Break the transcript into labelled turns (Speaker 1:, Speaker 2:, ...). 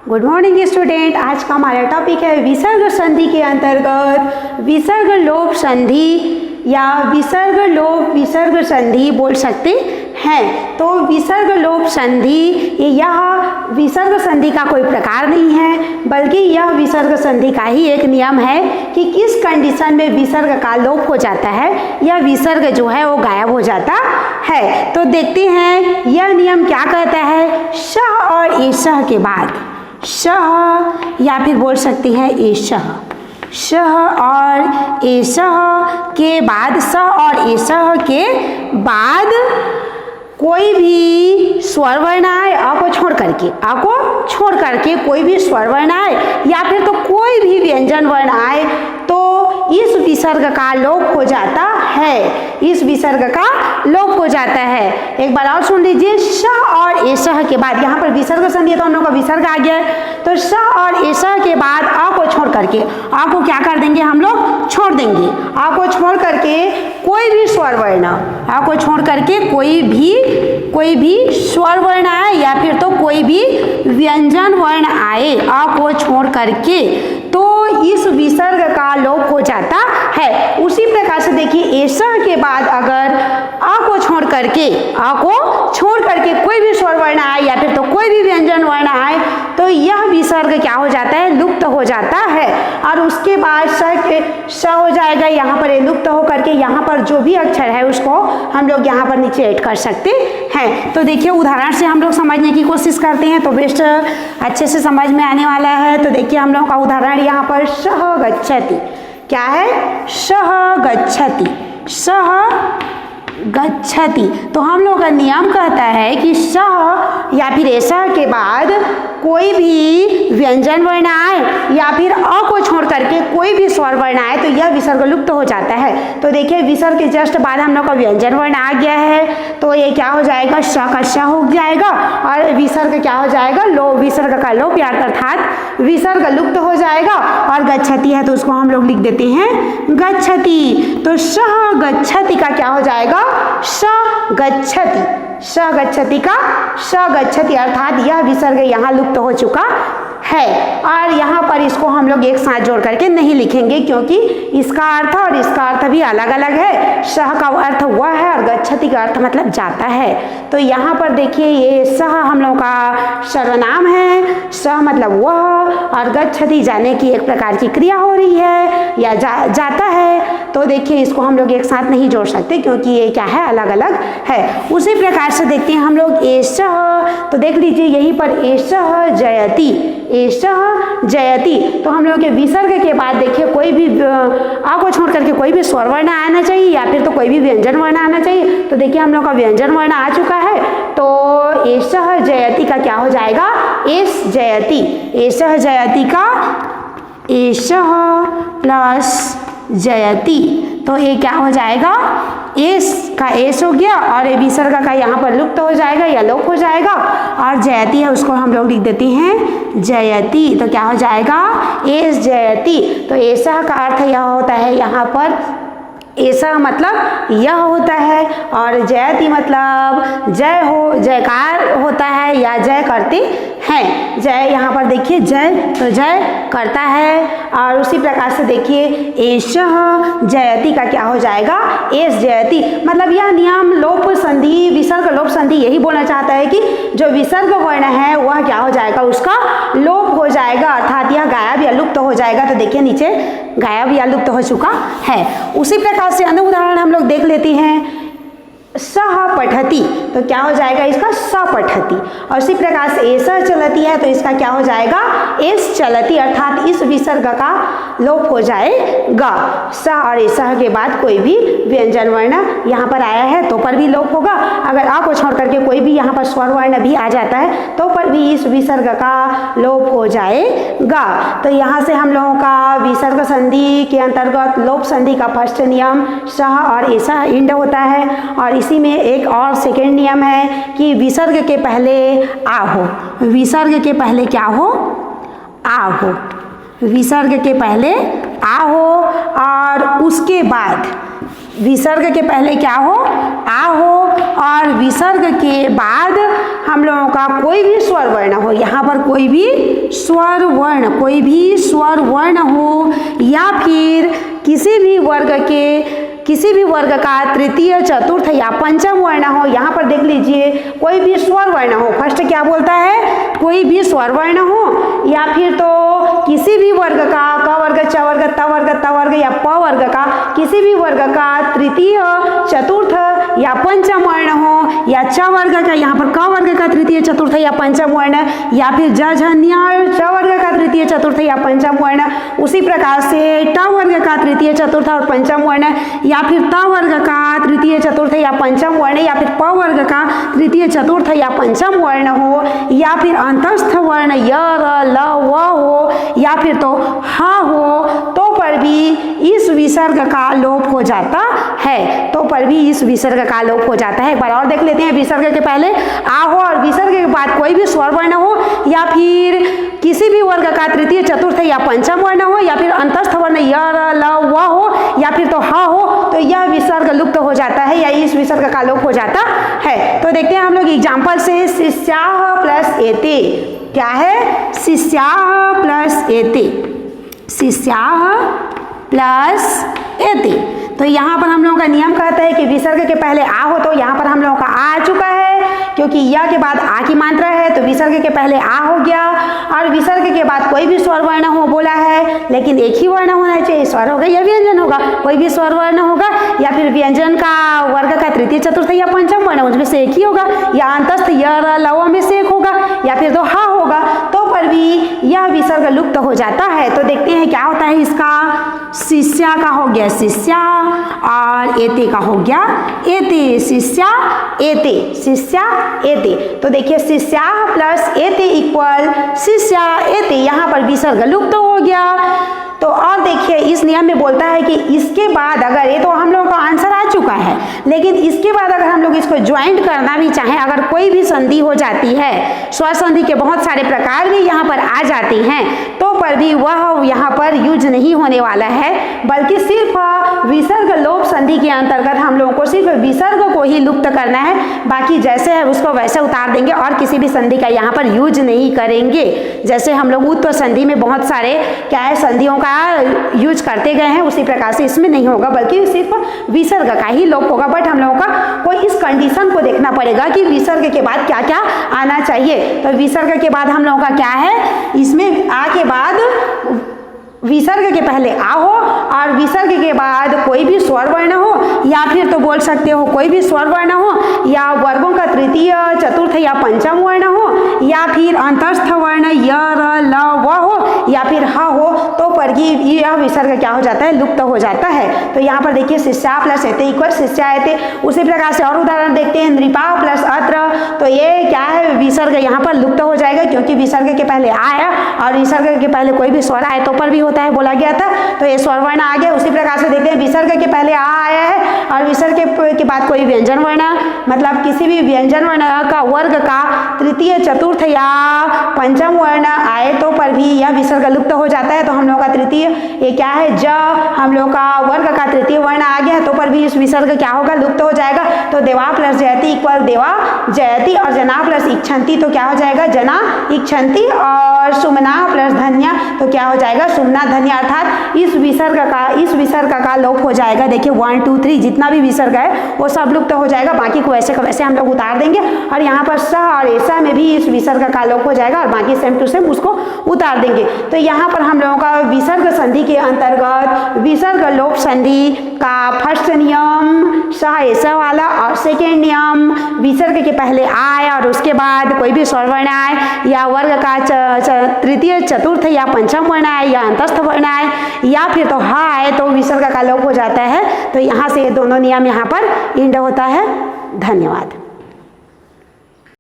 Speaker 1: Good morning student. आज का हमारा टॉपिक है विसर्ग संधि के अंतर्गत विसर्ग लोप संधि या विसर्ग लोप विसर्ग संधि बोल सकते हैं। तो विसर्ग लोप संधि यह विसर्ग संधि का कोई प्रकार नहीं है, बल्कि यह विसर्ग संधि का ही एक नियम है कि किस कंडीशन में विसर्ग का लोप हो जाता है या विसर्ग जो है वो गायब हो जाता है। तो देखते हैं यह नियम क्या कहता है। श और एशः के बाद शह या फिर बोल सकते हैं एशः, शह और एशः के बाद स और एशः के बाद कोई भी स्वर वर्ण आए अ को छोड़ करके कोई भी स्वर वर्ण आए या फिर तो कोई भी व्यंजन वर्ण आए तो इस विसर्ग का लोप हो जाता है। इस विसर्ग का लोप हो जाता है। एक बार और सुन लीजिए। श और एशः के बाद यहाँ पर विसर्ग संधि है तो हम लोग का विसर्ग आ गया है। तो श और एशः के बाद अ को छोड़ करके अ को क्या कर देंगे, हम लोग छोड़ देंगे। अ को छोड़ करके कोई भी स्वर वर्ण, अ को छोड़ करके कोई भी स्वर वर्ण आए या फिर तो कोई भी व्यंजन वर्ण आए अ को छोड़ करके तो इस विसर्ग का लोप हो जाता है। उसी प्रकार से देखिए एशः के बाद अगर अ को छोड़ करके कोई भी स्वर वर्ण आए या फिर तो कोई भी व्यंजन वर्ण आए तो यह विसर्ग क्या हो जाता है, लुप्त हो जाता है। और उसके बाद श हो जाएगा। यहाँ पर लुप्त हो करके यहाँ पर जो भी अक्षर है उसको हम लोग यहाँ पर नीचे ऐड कर सकते हैं। तो देखिए उदाहरण से हम लोग समझने की कोशिश करते हैं तो बेस्ट अच्छे से समझ में आने वाला है। तो देखिए हम लोग का उदाहरण यहाँ पर सह गच्छति क्या है, सह गच्छति। तो हम लोग का नियम कहता है कि सह या फिर एशः के बाद कोई भी व्यंजन वर्ण आए या फिर अ को छोड़ करके कोई भी स्वर वर्ण आए तो यह विसर्ग लुप्त हो जाता है। तो देखिए विसर्ग के जस्ट बाद हम लोग का व्यंजन वर्ण आ गया है तो ये क्या हो जाएगा, श का श हो जाएगा और विसर्ग क्या हो जाएगा, विसर्ग का लोप अर्थात विसर्ग लुप्त हो जाएगा। और गच्छति है तो उसको हम लोग लिख देते हैं गच्छति। तो सह गच्छति का क्या हो जाएगा, स गच्छति अर्थात यह विसर्ग यहाँ लुप्त हो चुका है। और यहाँ पर इसको हम लोग एक साथ जोड़ करके नहीं लिखेंगे क्योंकि इसका अर्थ और इसका अर्थ भी अलग अलग है। सह का अर्थ वह है और गच्छति का अर्थ मतलब जाता है। तो यहाँ पर देखिए ये सह हम लोग का सर्वनाम है, सह मतलब वह और गच्छति जाने की एक प्रकार की क्रिया हो रही है या जाता है। तो देखिए इसको हम लोग एक साथ नहीं जोड़ सकते क्योंकि ये क्या है, अलग अलग है। उसी प्रकार से देखते हैं हम लोग एशः। तो देख लीजिए यहीं पर एशः जयति। तो हम लोग के विसर्ग के बाद देखिए कोई भी आ को छोड़ करके कोई भी स्वर वर्ण आना चाहिए या फिर तो कोई भी व्यंजन वर्ण आना चाहिए। तो देखिए हम लोग का व्यंजन वर्ण आ चुका है तो एशः जयति का क्या हो जाएगा, एस जयति। एशः जयति का एशः प्लस जयति तो ये क्या हो जाएगा, एस का एस हो गया और विसर्ग का यहाँ पर लुप्त हो जाएगा या लोप हो जाएगा। और जयति है उसको हम लोग लिख देते हैं जयति। तो क्या हो जाएगा, एस जयति। तो ऐसा का अर्थ यह होता है यहाँ पर ऐसा मतलब यह होता है और जयति मतलब जयकार होता है या जय करते हैं। जय यहाँ पर देखिए जय तो जय करता है। और उसी प्रकार से देखिए एशः जयति का क्या हो जाएगा, एस जयति। मतलब यह नियम लोप संधि विसर्ग लोप संधि यही बोलना चाहता है कि जो विसर्ग वर्ण है वह क्या हो जाएगा, उसका लोप हो जाएगा अर्थात यह गायब या लुप्त हो जाएगा। तो देखिए नीचे गायब या लुप्त हो चुका है। उसी प्रकार से अन्य उदाहरण हम लोग देख लेते हैं। सह पठति तो क्या हो जाएगा इसका, स पठति। और उसी प्रकार से एशः चलती है तो इसका क्या हो जाएगा, एस चलती अर्थात इस विसर्ग का लोप हो जाएगा। स और एशः के बाद कोई भी व्यंजन वर्ण यहाँ पर आया है तो पर भी लोप होगा। अगर आ को छोड़ करके कोई भी यहाँ पर स्वर वर्ण भी आ जाता है तो पर भी इस विसर्ग का लोप हो जाएगा। तो यहाँ से हम लोगों का विसर्ग संधि के अंतर्गत लोप संधि का फर्स्ट नियम सह और एशः इंड होता है। और इसी में एक और सेकेंड नियम है कि विसर्ग के पहले आ हो, विसर्ग के पहले क्या हो, आ हो, विसर्ग के पहले आ हो और उसके बाद विसर्ग के पहले क्या हो, आ हो और विसर्ग के बाद हम लोगों का कोई भी स्वर वर्ण हो, यहाँ पर कोई भी स्वर वर्ण हो या फिर किसी भी वर्ग का तृतीय, चतुर्थ या पंचम वर्ण हो। यहाँ पर देख लीजिए, कोई भी स्वर वर्ण हो, फर्स्ट क्या बोलता है, कोई भी स्वर वर्ण हो या फिर तो किसी भी वर्ग का, क वर्ग, च वर्ग, त वर्ग, त वर्ग या प वर्ग का किसी भी वर्ग का तृतीय, चतुर्थ या पंचम वर्ण हो, या च वर्ग का, यहाँ पर क वर्ग का तृतीय, चतुर्थ या पंचम वर्ण, या फिर ज, झ, ञ, च वर्ग का तृतीय, चतुर्थ या पंचम वर्ण। उसी प्रकार से ट वर्ग का तृतीय, चतुर्थ और पंचम वर्ण, या फिर त वर्ग का तृतीय, चतुर्थ या पंचम वर्ण, या फिर प वर्ग का तृतीय, चतुर्थ या पंचम वर्ण हो, या फिर अंतस्थ वर्ण य, र, ल, व हो, या फिर तो ह हो, तो पर भी इस विसर्ग का लोप हो जाता है। एक बार और देख लेते हैं। विसर्ग के पहले आ हो और विसर्ग के बाद कोई भी स्वर वर्ण हो या फिर किसी भी वर्ग का तृतीय, चतुर्थ या पंचम वर्ण हो, या फिर अंतस्थ वर्ण य, र, ल, व हो, या फिर तो ह हो, तो यह विसर्ग लुप्त हो जाता है या इस विसर्ग का लोप हो जाता है। तो देखते हैं हम लोग एग्जाम्पल से। शिष्याः प्लस एते, क्या है, शिष्याः प्लस एते, शिष्याः प्लस एते। तो यहाँ पर हम लोगों का नियम कहता है कि विसर्ग के पहले आ हो, तो यहाँ पर हम लोगों का आ चुका है क्योंकि या के बाद आ की मात्रा है, तो विसर्ग के पहले आ हो गया। और विसर्ग के बाद कोई भी स्वर वर्ण हो बोला है, लेकिन एक ही वर्ण होना चाहिए, स्वर होगा या व्यंजन होगा, कोई भी स्वर वर्ण होगा या फिर व्यंजन का वर्ग का तृतीय, चतुर्थ या पंचम वर्ण उसमें से एक ही होगा, या अंतस्थ य, र, ल, व में से एक होगा, या फिर तो हा होगा, तो पर भी यह विसर्ग लुप्त हो जाता है। तो देखते हैं क्या होता है इसका। शिष्या का हो गया शिष्या और एते का हो गया एते, शिष्या एते, शिष्या एते। तो देखिए शिष्या प्लस एते इक्वल शिष्या एते, यहाँ पर विसर्ग लुप्त हो गया। तो और देखिए इस नियम में बोलता है कि इसके बाद अगर, ये तो हम लोगों का आंसर आ चुका है, लेकिन इसके बाद अगर हम लोग इसको ज्वाइंट करना भी चाहें, अगर कोई भी संधि हो जाती है, स्वर संधि के बहुत सारे प्रकार भी यहाँ पर आ जाते हैं, तो पर भी वह यहाँ पर यूज नहीं होने वाला है, बल्कि सिर्फ विसर्ग लोप संधि के अंतर्गत हम लोगों को सिर्फ विसर्ग को ही लुप्त करना है, बाकी जैसे है उसको वैसे उतार देंगे और किसी भी संधि का यहाँ पर यूज नहीं करेंगे। जैसे हम लोग उत्तर संधि में बहुत सारे क्या है संधियों का यूज करते गए हैं, उसी प्रकार से इसमें नहीं होगा, बल्कि सिर्फ विसर्ग का ही लोप होगा। बट हम लोगों का कोई इस कंडीशन को देखना पड़ेगा कि विसर्ग के बाद क्या क्या आना चाहिए। तो विसर्ग के बाद हम लोगों का क्या है, इसमें आ के बाद विसर्ग के पहले आ हो और विसर्ग के बाद कोई भी स्वर वर्ण हो, या फिर तो बोल सकते हो कोई भी स्वर वर्ण हो, या वर्गों का तृतीय, चतुर्थ या पंचम वर्ण हो, या फिर अंतस्थ वर्ण य, र, ल, व हो, या फिर ह हो, तो पर यह विसर्ग क्या हो जाता है, लुप्त हो जाता है। तो यहाँ पर देखिए शिष्या प्लस एते इक्वल शिष्या एते। उसी प्रकार से और उदाहरण देखते हैं। नृपा प्लस अत्र, तो ये क्या है, विसर्ग यहाँ पर लुप्त हो जाएगा क्योंकि विसर्ग के पहले आया और विसर्ग के पहले कोई भी स्वर आए तो पर भी होता है, बोला गया था, तो ये स्वर वर्ण आ गया। उसी प्रकार से देखते हैं विसर्ग के पहले आ आया है और विसर्ग के बाद कोई व्यंजन वर्ण, मतलब किसी भी व्यंजन वर्ण का वर्ग का तृतीय, चतुर्थ या पंचम वर्ण आए तो पर भी यह विसर्ग लुप्त हो जाता है। तो हम लोग का तृतीय ये क्या है, ज, हम लोग का वर्ग का तृतीय वर्ण आ गया तो पर भी इस विसर्ग क्या होगा, लुप्त हो जाएगा। तो देवा प्लस जयति इक्वल देवा जयति, और जना प्लस इच्छन्ति तो क्या हो जाएगा, जना इच्छन्ति, और सुमना प्लस धन्या तो क्या हो जाएगा, सुमना धन्या। अर्थात इस विसर्ग का लोप हो जाएगा। देखिए 1 2 3 जितना भी विसर्ग है वो सब लुप्त हो जाएगा, बाकी को वैसे का वैसे हम लोग उतार देंगे। और यहाँ पर स और ऐसा में भी इस विसर्ग का लोप हो जाएगा और बाकी सेम टू सेम उसको उतार देंगे। तो यहाँ पर हम लोगों का विसर्ग संधि के अंतर्गत विसर्ग लोप संधि का फर्स्ट नियम स ऐसा वाला, और सेकेंड नियम विसर्ग के पहले आए और उसके बाद कोई भी स्वर वर्ण आए, या वर्ग का तृतीय, चतुर्थ या पंचम वर्ण आए, या अंतस्थ वर्ण आए, या फिर तो हा आए तो विसर्ग का लोप हो जाता है। तो यहाँ से ये दोनों नियम यहाँ पर इंड होता है। धन्यवाद।